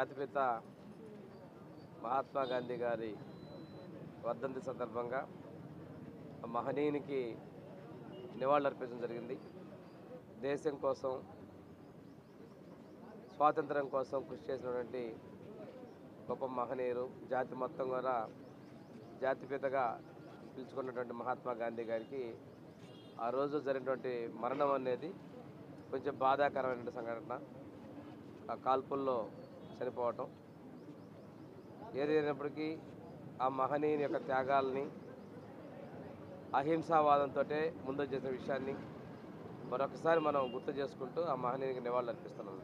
జాతిపిత మహాత్మా గాంధీ గారి వర్ధంతి సందర్భంగా ఆ మహనీయునికి నివాళులర్పించడం జరిగింది. దేశం కోసం, స్వాతంత్రం కోసం కృషి చేసినటువంటి గొప్ప మహనీయులు, జాతి మొత్తం కూడా జాతిపితగా పిలుచుకున్నటువంటి మహాత్మా గాంధీ గారికి ఆ రోజు జరిగినటువంటి మరణం అనేది కొంచెం బాధాకరమైనటువంటి సంఘటన. ఆ కాల్పుల్లో చనిపోవటం ఏదైనప్పటికీ ఆ మహనీయుని యొక్క త్యాగాల్ని, అహింసావాదంతో ముందు చేసిన విషయాన్ని మరొకసారి మనం గుర్తు చేసుకుంటూ ఆ మహనీయునికి నివాళులు అర్పిస్తున్నాం.